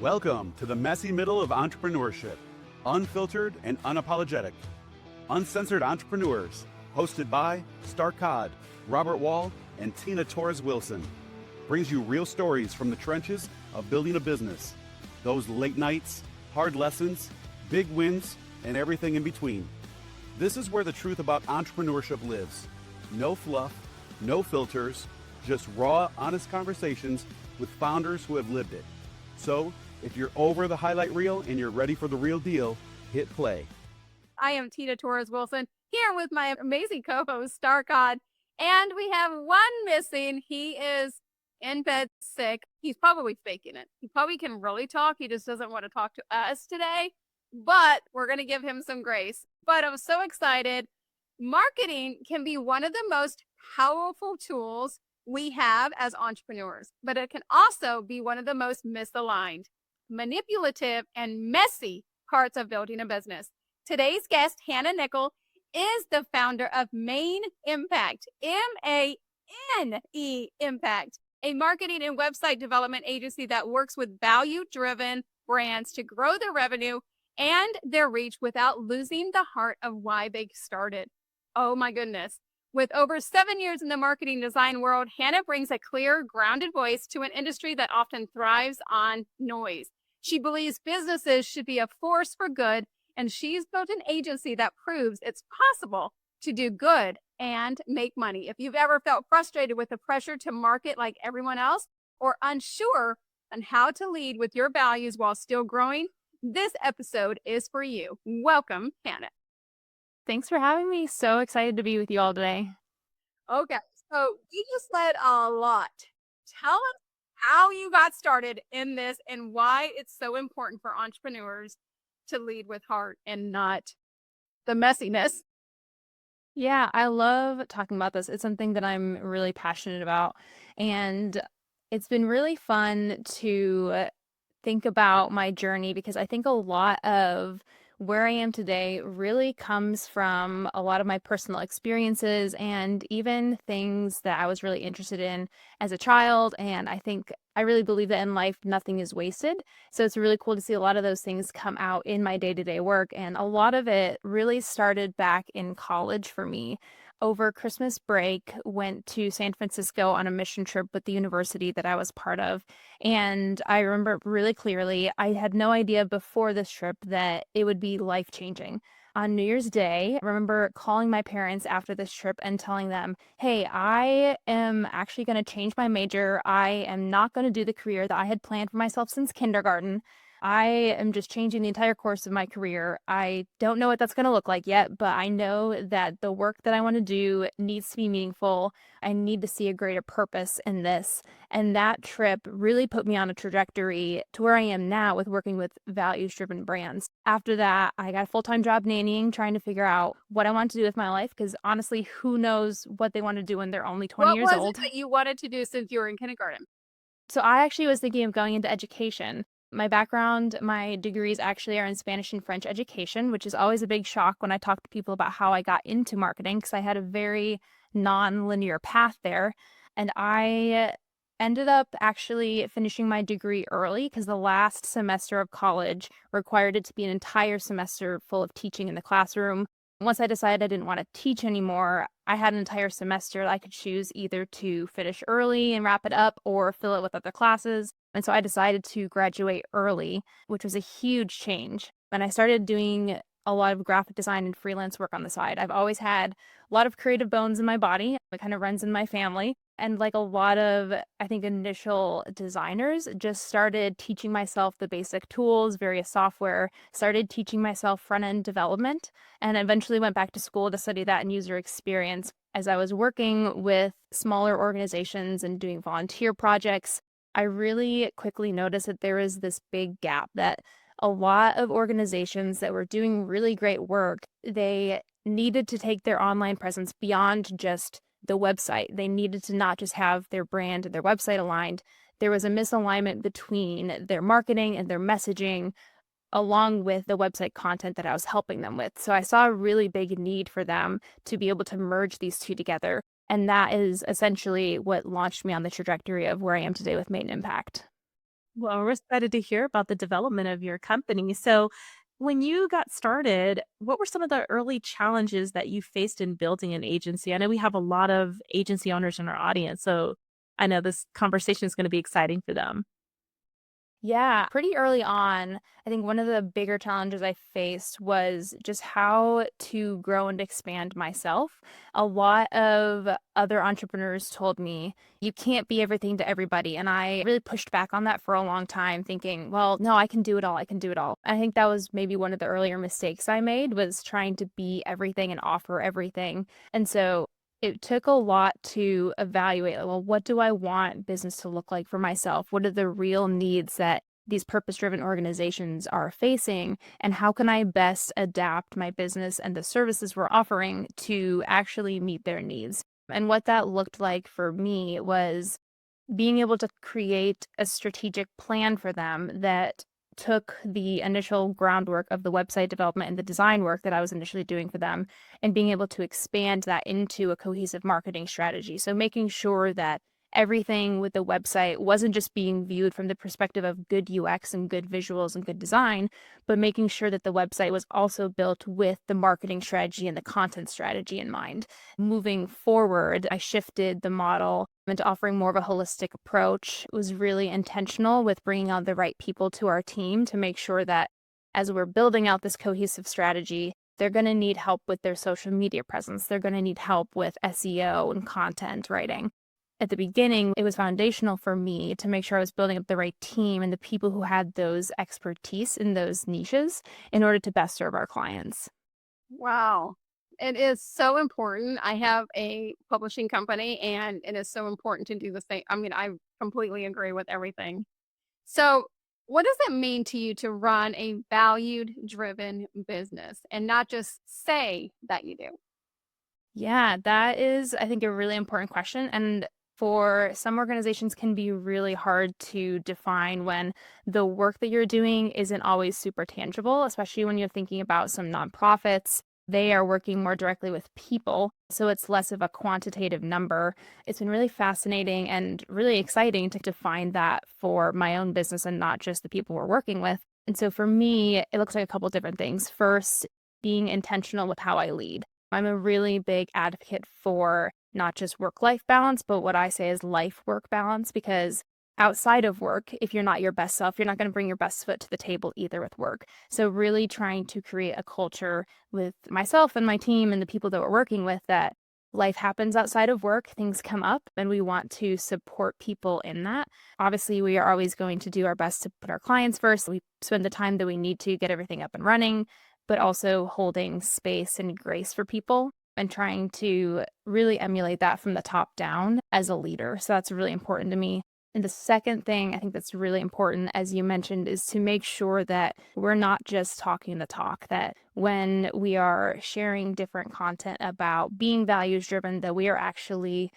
Welcome to the messy middle of entrepreneurship, unfiltered and unapologetic. Uncensored Entrepreneurs, hosted by Starr, Robert Wall, and Tina Torres-Wilson, brings you real stories from the trenches of building a business. Those late nights, hard lessons, big wins, and everything in between. This is where the truth about entrepreneurship lives. No fluff, no filters, just raw, honest conversations with founders who have lived it. So, if you're over the highlight reel and you're ready for the real deal, hit play. I am Tina Torres-Wilson here with my amazing co-host, Starr, and we have one missing. He is in bed sick. He's probably faking it. He probably can really talk. He just doesn't want to talk to us today, but we're going to give him some grace. But I'm so excited. Marketing can be one of the most powerful tools we have as entrepreneurs, but it can also be one of the most misaligned, manipulative, and messy parts of building a business. Today's guest, Hannah Nichol, is the founder of Main Impact, M-A-N-E Impact, a marketing and website development agency that works with value-driven brands to grow their revenue and their reach without losing the heart of why they started. Oh my goodness. With over 7 years in the marketing design world, Hannah brings a clear, grounded voice to an industry that often thrives on noise. She believes businesses should be a force for good, and she's built an agency that proves it's possible to do good and make money. If you've ever felt frustrated with the pressure to market like everyone else or unsure on how to lead with your values while still growing, this episode is for you. Welcome, Hannah. Thanks for having me. So excited to be with you all today. Okay, so you just said a lot. Tell us how you got started in this and why it's so important for entrepreneurs to lead with heart and not the messiness. Yeah, I love talking about this. It's something that I'm really passionate about. And it's been really fun to think about my journey because I think a lot of where I am today really comes from a lot of my personal experiences and even things that I was really interested in as a child. And I really believe that in life, nothing is wasted. So it's really cool to see a lot of those things come out in my day-to-day work. And a lot of it really started back in college for me. Over Christmas break, went to San Francisco on a mission trip with the university that I was part of. And I remember really clearly, I had no idea before this trip that it would be life-changing. On New Year's Day, I remember calling my parents after this trip and telling them, hey, I am actually going to change my major. I am not going to do the career that I had planned for myself since kindergarten. I am just changing the entire course of my career. I don't know what that's going to look like yet, but I know that the work that I want to do needs to be meaningful. I need to see a greater purpose in this. And that trip really put me on a trajectory to where I am now with working with values-driven brands. After that, I got a full-time job nannying, trying to figure out what I want to do with my life, because honestly, who knows what they want to do when they're only 20 years old. What was it that you wanted to do since you were in kindergarten? So I actually was thinking of going into education. My background, my degrees actually are in Spanish and French education, which is always a big shock when I talk to people about how I got into marketing because I had a very non-linear path there. And I ended up actually finishing my degree early because the last semester of college required it to be an entire semester full of teaching in the classroom. Once I decided I didn't want to teach anymore, I had an entire semester that I could choose either to finish early and wrap it up or fill it with other classes. And so I decided to graduate early, which was a huge change. And I started doing a lot of graphic design and freelance work on the side. I've always had a lot of creative bones in my body. It kind of runs in my family. And like a lot of, I think, initial designers, just started teaching myself the basic tools, various software, started teaching myself front-end development, and eventually went back to school to study that in user experience. As I was working with smaller organizations and doing volunteer projects, I really quickly noticed that there was this big gap, that a lot of organizations that were doing really great work, they needed to take their online presence beyond just the website. They needed to not just have their brand and their website aligned. There was a misalignment between their marketing and their messaging, along with the website content that I was helping them with. So I saw a really big need for them to be able to merge these two together. And that is essentially what launched me on the trajectory of where I am today with Main Impact. Well, we're excited to hear about the development of your company. So, when you got started, what were some of the early challenges that you faced in building an agency? I know we have a lot of agency owners in our audience, so I know this conversation is going to be exciting for them. Yeah, pretty early on, I think one of the bigger challenges I faced was just how to grow and expand myself. A lot of other entrepreneurs told me, you can't be everything to everybody. And I really pushed back on that for a long time, thinking, well, no, I can do it all. I can do it all. I think that was maybe one of the earlier mistakes I made was trying to be everything and offer everything. And so it took a lot to evaluate, like, well, what do I want business to look like for myself? What are the real needs that these purpose-driven organizations are facing? And how can I best adapt my business and the services we're offering to actually meet their needs? And what that looked like for me was being able to create a strategic plan for them that took the initial groundwork of the website development and the design work that I was initially doing for them and being able to expand that into a cohesive marketing strategy. So making sure that everything with the website wasn't just being viewed from the perspective of good UX and good visuals and good design, but making sure that the website was also built with the marketing strategy and the content strategy in mind. Moving forward, I shifted the model into offering more of a holistic approach. It was really intentional with bringing on the right people to our team to make sure that as we're building out this cohesive strategy, they're going to need help with their social media presence. They're going to need help with SEO and content writing. At the beginning, it was foundational for me to make sure I was building up the right team and the people who had those expertise in those niches in order to best serve our clients. Wow. It is so important. I have a publishing company and it is so important to do the same. I mean, I completely agree with everything. So, what does it mean to you to run a valued driven business and not just say that you do? Yeah, that is, I think, a really important question. And for some organizations can be really hard to define when the work that you're doing isn't always super tangible, especially when you're thinking about some nonprofits. They are working more directly with people, so it's less of a quantitative number. It's been really fascinating and really exciting to define that for my own business and not just the people we're working with. And so for me, it looks like a couple different things. First, being intentional with how I lead. I'm a really big advocate for not just work-life balance, but what I say is life-work balance, because outside of work, if you're not your best self, you're not going to bring your best foot to the table either with work. So really trying to create a culture with myself and my team and the people that we're working with that life happens outside of work, things come up, and we want to support people in that. Obviously, we are always going to do our best to put our clients first. We spend the time that we need to get everything up and running, but also holding space and grace for people and trying to really emulate that from the top down as a leader. So that's really important to me. And the second thing I think that's really important, as you mentioned, is to make sure that we're not just talking the talk, that when we are sharing different content about being values driven, that we are actually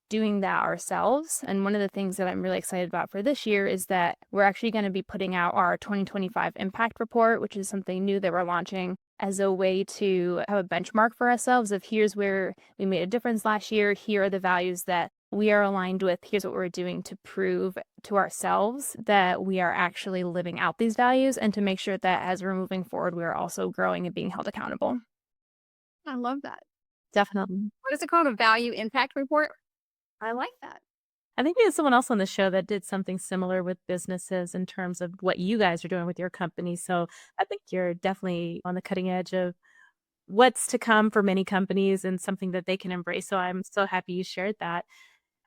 doing that ourselves. And one of the things that I'm really excited about for this year is that we're actually going to be putting out our 2025 impact report, which is something new that we're launching as a way to have a benchmark for ourselves of here's where we made a difference last year. Here are the values that we are aligned with. Here's what we're doing to prove to ourselves that we are actually living out these values and to make sure that as we're moving forward, we are also growing and being held accountable. I love that. Definitely. What is it called? A value impact report? I like that. I think we had someone else on the show that did something similar with businesses in terms of what you guys are doing with your company. So I think you're definitely on the cutting edge of what's to come for many companies and something that they can embrace. So I'm so happy you shared that.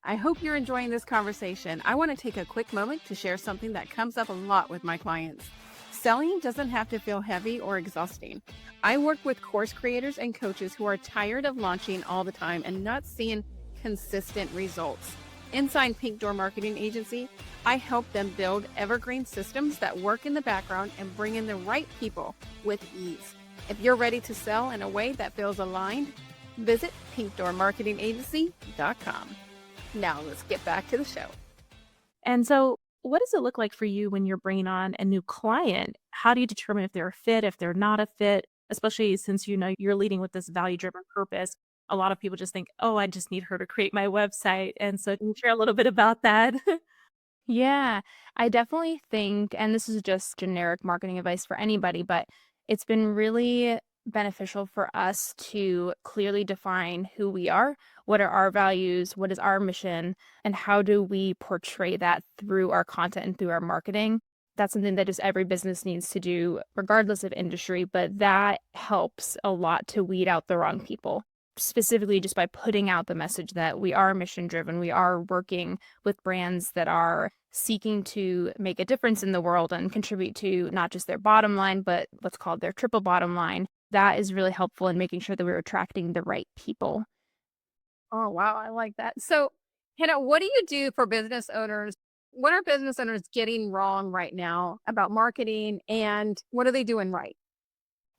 I hope you're enjoying this conversation. I want to take a quick moment to share something that comes up a lot with my clients. Selling doesn't have to feel heavy or exhausting. I work with course creators and coaches who are tired of launching all the time and not seeing consistent results. Inside Pink Door Marketing Agency, I help them build evergreen systems that work in the background and bring in the right people with ease. If you're ready to sell in a way that feels aligned, visit pinkdoormarketingagency.com. Now let's get back to the show. And so, what does it look like for you when you're bringing on a new client? How do you determine if they're a fit, if they're not a fit, especially since you know you're leading with this value driven purpose? A lot of people just think, oh, I just need her to create my website. And so, can you share a little bit about that? Yeah, I definitely think, and this is just generic marketing advice for anybody, but it's been really beneficial for us to clearly define who we are, what are our values, what is our mission, and how do we portray that through our content and through our marketing. That's something that just every business needs to do, regardless of industry, but that helps a lot to weed out the wrong people. Specifically, just by putting out the message that we are mission driven, we are working with brands that are seeking to make a difference in the world and contribute to not just their bottom line, but what's called their triple bottom line. That is really helpful in making sure that we're attracting the right people. Oh, wow. I like that. So, Hannah, what do you do for business owners? What are business owners getting wrong right now about marketing and what are they doing right?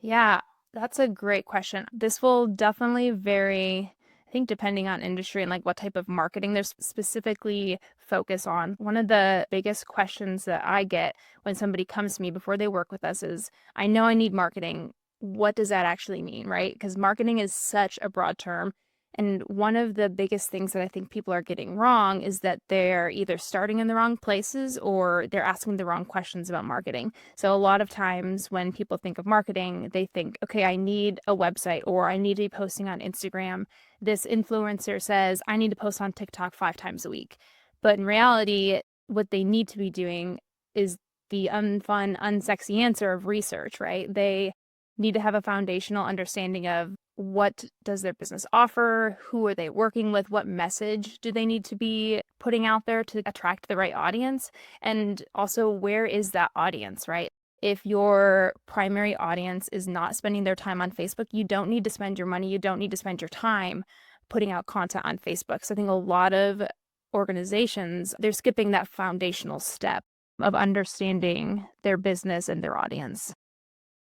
Yeah, that's a great question. This will definitely vary, I think, depending on industry and like what type of marketing they're specifically focus on. One of the biggest questions that I get when somebody comes to me before they work with us is, I know I need marketing. What does that actually mean, right? Because marketing is such a broad term. And one of the biggest things that I think people are getting wrong is that they're either starting in the wrong places or they're asking the wrong questions about marketing. So a lot of times when people think of marketing, they think, okay, I need a website or I need to be posting on Instagram. This influencer says I need to post on TikTok 5 times a week. But in reality, what they need to be doing is the unfun, unsexy answer of research, right? They need to have a foundational understanding of what does their business offer, who are they working with, what message do they need to be putting out there to attract the right audience, and also where is that audience, right? If your primary audience is not spending their time on Facebook, you don't need to spend your money, you don't need to spend your time putting out content on Facebook. So I think a lot of organizations, they're skipping that foundational step of understanding their business and their audience.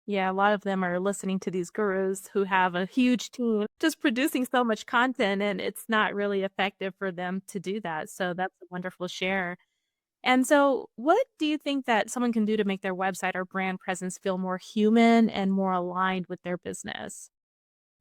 Yeah, a lot of them are listening to these gurus who have a huge team just producing so much content, and it's not really effective for them to do that. So that's a wonderful share. And so, what do you think that someone can do to make their website or brand presence feel more human and more aligned with their business?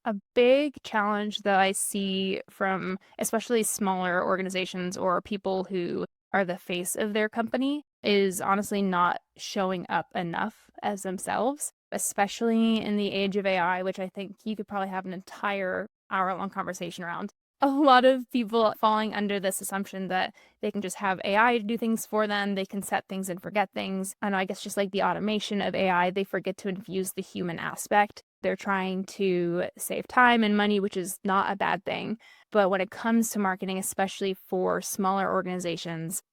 A big challenge that I see from especially smaller organizations or people who are the face of their company is honestly not showing up enough as themselves, especially in the age of AI, which I think you could probably have an entire hour-long conversation around. A lot of people falling under this assumption that they can just have AI to do things for them, they can set things and forget things. And I guess just like the automation of AI, they forget to infuse the human aspect. They're trying to save time and money, which is not a bad thing. But when it comes to marketing, especially for smaller organizations,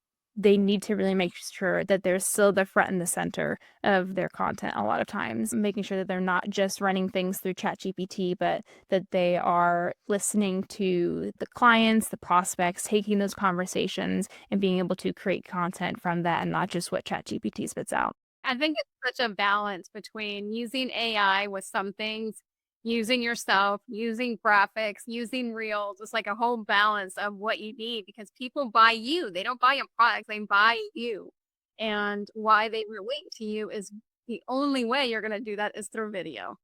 they need to really make sure that they're still the front and the center of their content a lot of times, making sure that they're not just running things through ChatGPT, but that they are listening to the clients, the prospects, taking those conversations and being able to create content from that and not just what ChatGPT spits out. I think it's such a balance between using AI with some things, using yourself, using graphics, using reels. It's like a whole balance of what you need because people buy you. They don't buy a product, they buy you. And why they relate to you is the only way you're going to do that is through video.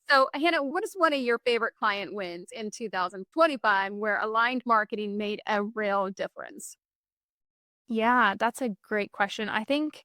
So, Hannah, what is one of your favorite client wins in 2025 where aligned marketing made a real difference? Yeah, that's a great question. I think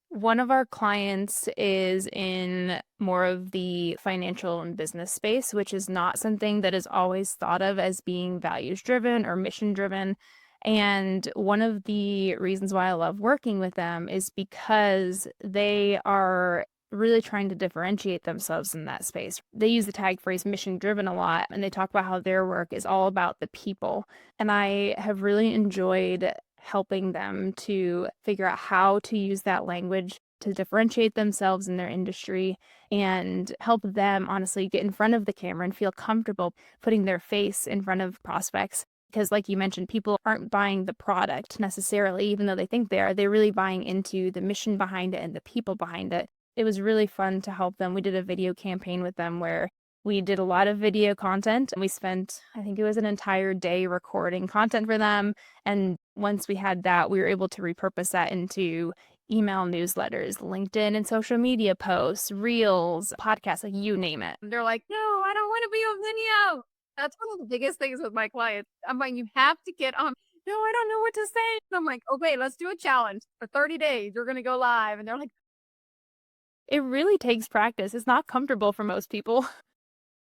one of our clients is in more of the financial and business space, which is not something that is always thought of as being values driven or mission driven. And one of the reasons why I love working with them is because they are really trying to differentiate themselves in that space. They use the tag phrase mission driven a lot, and they talk about how their work is all about the people. And I have really enjoyed helping them to figure out how to use that language to differentiate themselves in their industry and help them honestly get in front of the camera and feel comfortable putting their face in front of prospects. Because, like you mentioned, people aren't buying the product necessarily, even though they think they are. They're really buying into the mission behind it and the people behind it. It was really fun to help them. We did a video campaign with them where we did a lot of video content and we spent, I think it was an entire day recording content for them. And once we had that, we were able to repurpose that into email newsletters, LinkedIn and social media posts, reels, podcasts, like you name it. They're like, no, I don't want to be on video. That's one of the biggest things with my clients. I'm like, you have to get on. no, I don't know what to say. And I'm like, okay, let's do a challenge for 30 days. You're going to go live. And they're like, It really takes practice. It's not comfortable for most people.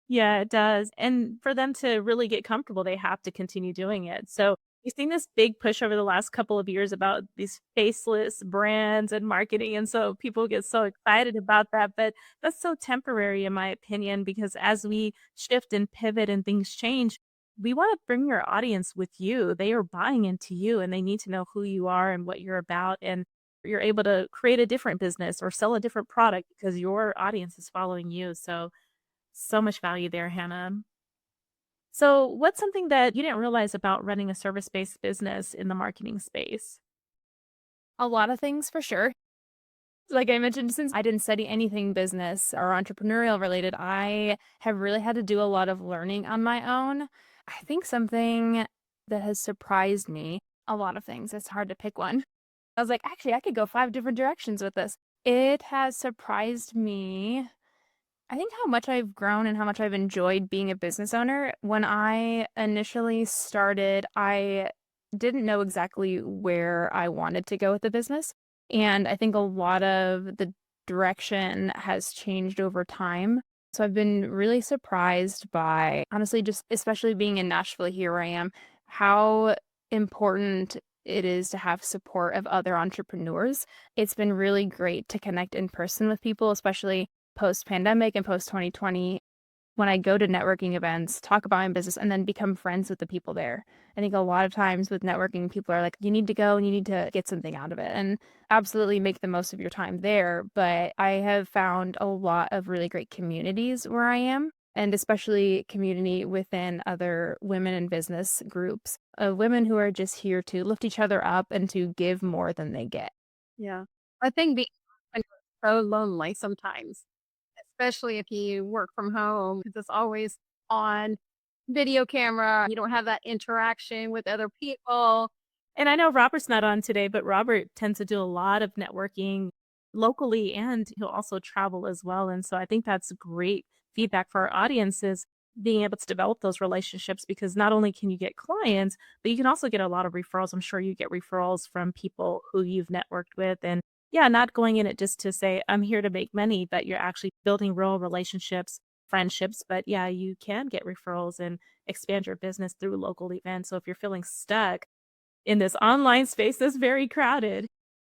Yeah, it does. And for them to really get comfortable, they have to continue doing it. So we've seen this big push over the last couple of years about these faceless brands and marketing. And so people get so excited about that. But that's so temporary, in my opinion, because as we shift and pivot and things change, we want to bring your audience with you. They are buying into you and they need to know who you are and what you're about. And you're able to create a different business or sell a different product because your audience is following you. So much value there, Hannah. So, what's something that you didn't realize about running a service-based business in the marketing space? A lot of things for sure. Like I mentioned, since I didn't study anything business or entrepreneurial related, I have really had to do a lot of learning on my own. I think something that has surprised me, a lot of things, it's hard to pick one. I was like, actually, I could go 5 different directions with this. It has surprised me, I think, how much I've grown and how much I've enjoyed being a business owner. When I initially started, I didn't know exactly where I wanted to go with the business. And I think a lot of the direction has changed over time. So I've been really surprised by, honestly, just especially being in Nashville, here where I am, how important it is to have support of other entrepreneurs. It's been really great to connect in person with people, especially post pandemic and post 2020, when I go to networking events, talk about my business, and then become friends with the people there. I think a lot of times with networking, people are like, you need to go and you need to get something out of it. And absolutely make the most of your time there. But I have found a lot of really great communities where I am, and especially community within other women in business groups of women who are just here to lift each other up and to give more than they get. yeah. I think being so lonely sometimes, especially if you work from home, because it's always on video camera. You don't have that interaction with other people. And I know Robert's not on today, but Robert tends to do a lot of networking locally and he'll also travel as well. And so I think that's great feedback for our audiences being able to develop those relationships because not only can you get clients, but you can also get a lot of referrals. I'm sure you get referrals from people who you've networked with. And yeah, not going in it just to say, I'm here to make money, but you're actually building real relationships, friendships. But yeah, you can get referrals and expand your business through local events. So if you're feeling stuck, in this online space that's very crowded,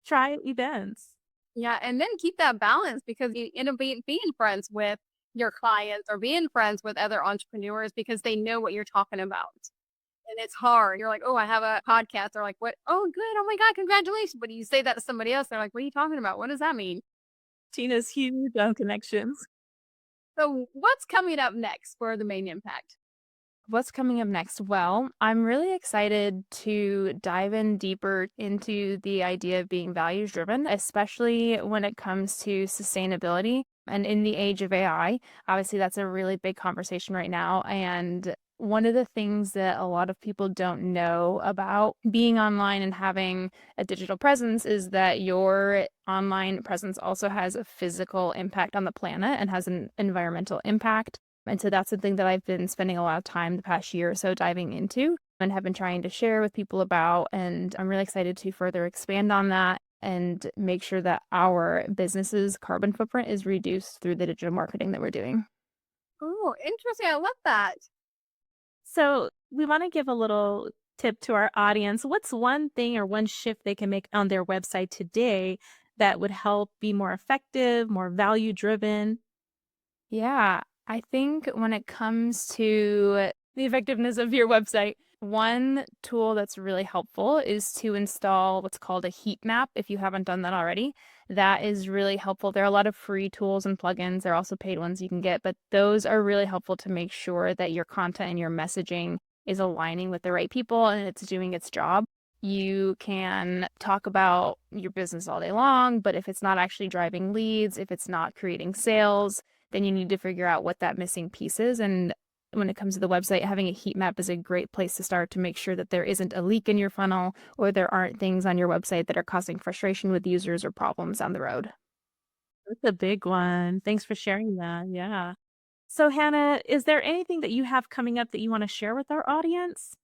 try events. Yeah. And then keep that balance because you end up being friends with your clients or being friends with other entrepreneurs because they know what you're talking about. And it's hard. You're like, oh, I have a podcast. They're like, what? Oh, good. Oh my God, congratulations. But you say that to somebody else, they're like, what are you talking about? What does that mean? Tina's huge on connections. So what's coming up next for the main impact? What's coming up next? Well, I'm really excited to dive in deeper into the idea of being values driven, especially when it comes to sustainability. And in the age of AI, obviously, that's a really big conversation right now. And one of the things that a lot of people don't know about being online and having a digital presence is that your online presence also has a physical impact on the planet and has an environmental impact. And so that's something that I've been spending a lot of time the past year or so diving into and have been trying to share with people about. And I'm really excited to further expand on that and make sure that our business's carbon footprint is reduced through the digital marketing that we're doing. Oh, interesting. I love that. So we want to give a little tip to our audience. What's one thing or one shift they can make on their website today that would help be more effective, more value driven? Yeah, I think when it comes to the effectiveness of your website, one tool that's really helpful is to install what's called a heat map if you haven't done that already. That is really helpful. There are a lot of free tools and plugins. There are also paid ones you can get, but those are really helpful to make sure that your content and your messaging is aligning with the right people and it's doing its job. You can talk about your business all day long, but if it's not actually driving leads, if it's not creating sales, then you need to figure out what that missing piece is. And when it comes to the website, having a heat map is a great place to start to make sure that there isn't a leak in your funnel or there aren't things on your website that are causing frustration with users or problems down the road. That's a big one. Thanks for sharing that. Yeah. So, Hannah, is there anything that you have coming up that you want to share with our audience?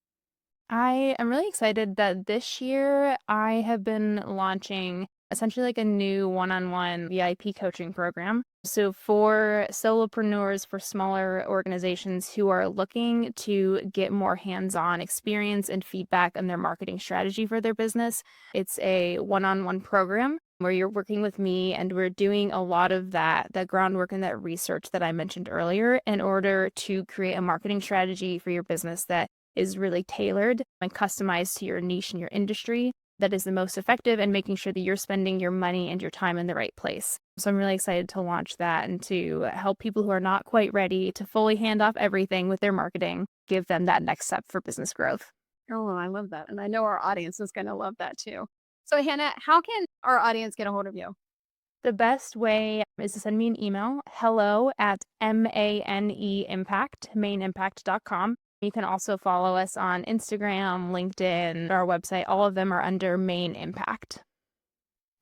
I am really excited that this year I have been launching essentially like a new one-on-one VIP coaching program. So for solopreneurs, for smaller organizations who are looking to get more hands-on experience and feedback on their marketing strategy for their business, it's a one-on-one program where you're working with me and we're doing a lot of that groundwork and that research that I mentioned earlier in order to create a marketing strategy for your business that is really tailored and customized to your niche and your industry that is the most effective, and making sure that you're spending your money and your time in the right place. So I'm really excited to launch that and to help people who are not quite ready to fully hand off everything with their marketing, give them that next step for business growth. Oh, I love that. And I know our audience is going to love that too. So, Hannah, how can our audience get a hold of you? The best way is to send me an email, hello@maineimpact, mainimpact.com. You can also follow us on Instagram, LinkedIn, our website. All of them are under Main Impact.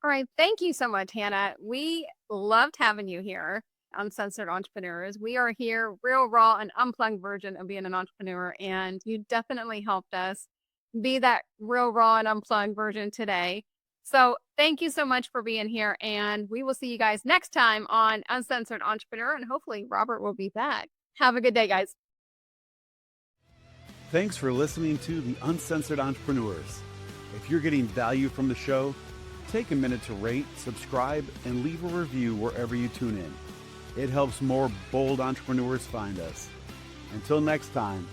All right. Thank you so much, Hannah. We loved having you here on Uncensored Entrepreneurs. We are here, real, raw, and unplugged version of being an entrepreneur. And you definitely helped us be that real, raw, and unplugged version today. So thank you so much for being here. And we will see you guys next time on Uncensored Entrepreneur. And hopefully Robert will be back. Have a good day, guys. Thanks for listening to the Uncensored Entrepreneurs. If you're getting value from the show, take a minute to rate, subscribe, and leave a review wherever you tune in. It helps more bold entrepreneurs find us. Until next time,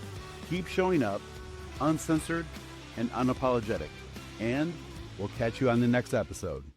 keep showing up, uncensored and unapologetic. And we'll catch you on the next episode.